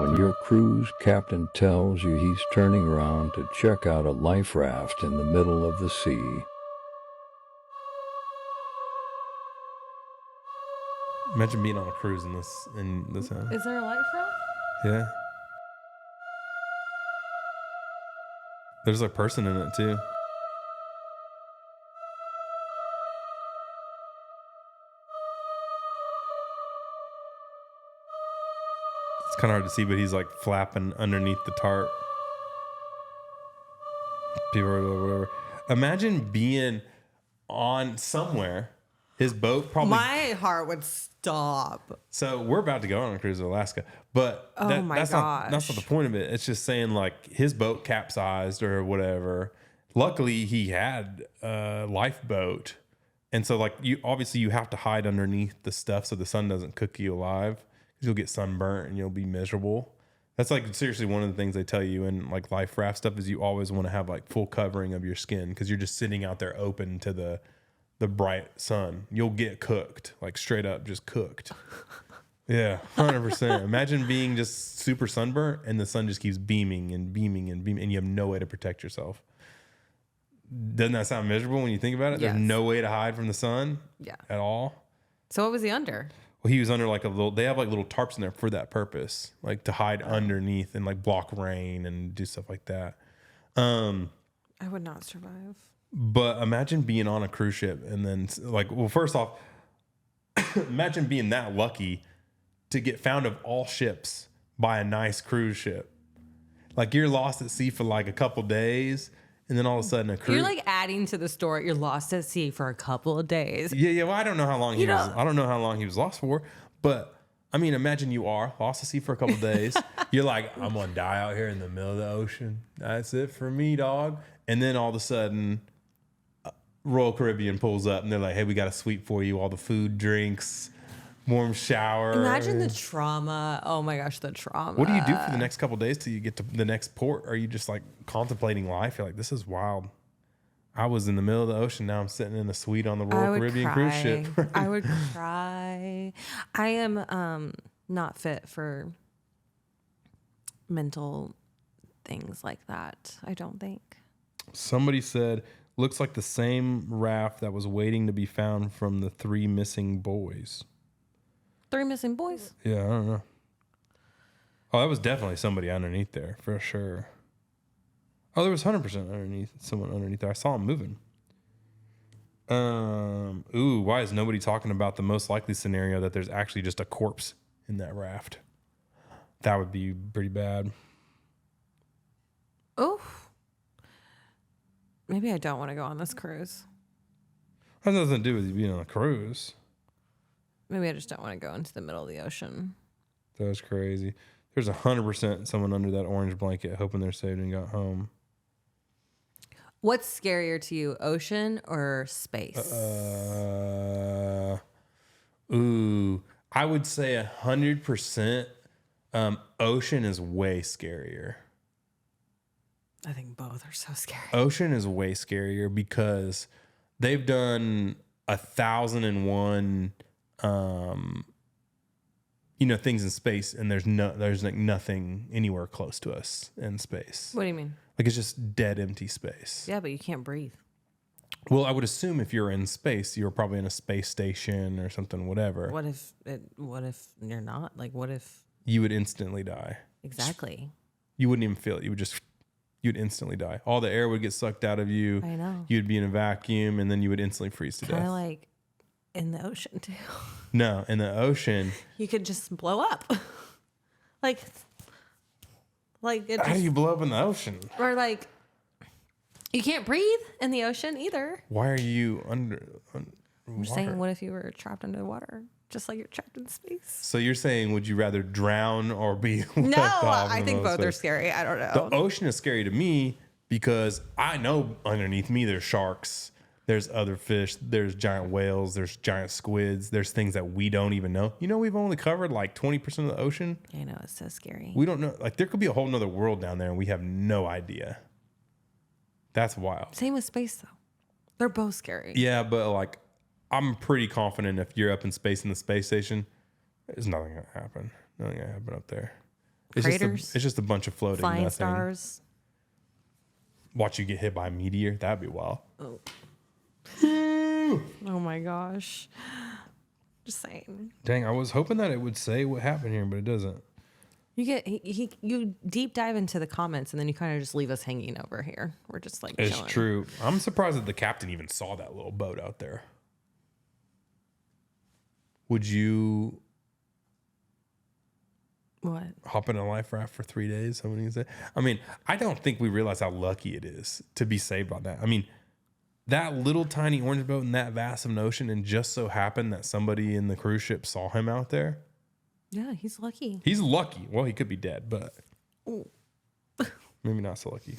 when your cruise captain tells you he's turning around to check out a life raft in the middle of the sea. Imagine being on a cruise in this house. Is there a life raft? Yeah. There's a person in it too. It's kind of hard to see, but he's like flapping underneath the tarp. People are whatever. Imagine being on somewhere. His boat probably. My heart would stop. So we're about to go on a cruise to Alaska, but that's not the point of it. It's just saying like his boat capsized or whatever. Luckily, he had a lifeboat, and so like you have to hide underneath the stuff so the sun doesn't cook you alive because you'll get sunburnt and you'll be miserable. That's like seriously one of the things they tell you in like life raft stuff is you always want to have like full covering of your skin because you're just sitting out there open to the bright sun. You'll get cooked, like straight up just cooked. Yeah, 100%. Imagine being just super sunburnt and the sun just keeps beaming and beaming and beaming and you have no way to protect yourself. Doesn't that sound miserable when you think about it? Yes. There's no way to hide from the sun at all. So what was he under? Well, he was under like they have like little tarps in there for that purpose, like to hide underneath and like block rain and do stuff like that. I would not survive. But imagine being on a cruise ship and then like, well, first off, imagine being that lucky to get found of all ships by a nice cruise ship. Like you're lost at sea for like a couple days and then all of a sudden a cruise. You're like adding to the story. You're lost at sea for a couple of days. Yeah. Well, I don't know how long I don't know how long he was lost for, but I mean, imagine you are lost at sea for a couple of days. You're like, I'm going to die out here in the middle of the ocean. That's it for me, dog. And then all of a sudden, Royal Caribbean pulls up and they're like, hey, we got a suite for you. All the food, drinks, warm shower. Imagine the trauma. Oh my gosh, the trauma. What do you do for the next couple of days till you get to the next port? Are you just like contemplating life? You're like, this is wild. I was in the middle of the ocean. Now I'm sitting in a suite on the Royal Caribbean cruise ship. I would cry. I am not fit for mental things like that, I don't think. Somebody said, looks like the same raft that was waiting to be found from the 3 missing boys. 3 missing boys? Yeah, I don't know. Oh, that was definitely somebody underneath there, for sure. Oh, there was 100% someone underneath there. I saw him moving. Why is nobody talking about the most likely scenario that there's actually just a corpse in that raft? That would be pretty bad. Oh. Maybe I don't want to go on this cruise. That has nothing to do with you being on a cruise. Maybe I just don't want to go into the middle of the ocean. That's crazy. There's 100% someone under that orange blanket hoping they're saved and got home. What's scarier to you, ocean or space? I would say 100% ocean is way scarier. I think both are so scary. Ocean is way scarier because they've done 1,001, things in space, and there's like nothing anywhere close to us in space. What do you mean? Like it's just dead, empty space. Yeah, but you can't breathe. Well, I would assume if you're in space, you're probably in a space station or something, whatever. What if you're not? Like, what if you would instantly die? Exactly. You wouldn't even feel it. You'd instantly die. All the air would get sucked out of you. I know. You'd be in a vacuum, and then you would instantly freeze to death. Kind of like in the ocean too. No, in the ocean, you could just blow up. like it. How do you blow up in the ocean? Or like, you can't breathe in the ocean either. Why are you under? I'm just saying, what if you were trapped under the water? Just like you're trapped in space. So you're saying, would you rather drown or be No, I think both are scary. I don't know. The ocean is scary to me because I know underneath me there's sharks, there's other fish, there's giant whales, there's giant squids, there's things that we don't even know. You know, we've only covered like 20% of the ocean. I know, it's so scary. We don't know. Like there could be a whole nother world down there and we have no idea. That's wild. Same with space though. They're both scary. Yeah, but like, I'm pretty confident if you're up in space in the space station, there's nothing gonna happen. Nothing gonna happen up there. craters. It's just a bunch of floating flying nothing. stars. Watch you get hit by a meteor. That'd be wild. Oh. Oh my gosh. Just saying. Dang, I was hoping that it would say what happened here, but it doesn't. You deep dive into the comments and then you kind of just leave us hanging over here. We're just like It's chilling. true. I'm surprised that the captain even saw that little boat out there. Would you What? hop in a life raft for 3 days? Somebody can say. I mean, I don't think we realize how lucky it is to be saved by that. I mean, that little tiny orange boat in that vast of an ocean, and just so happened that somebody in the cruise ship saw him out there. Yeah, he's lucky. He's lucky. Well, he could be dead, but maybe not so lucky.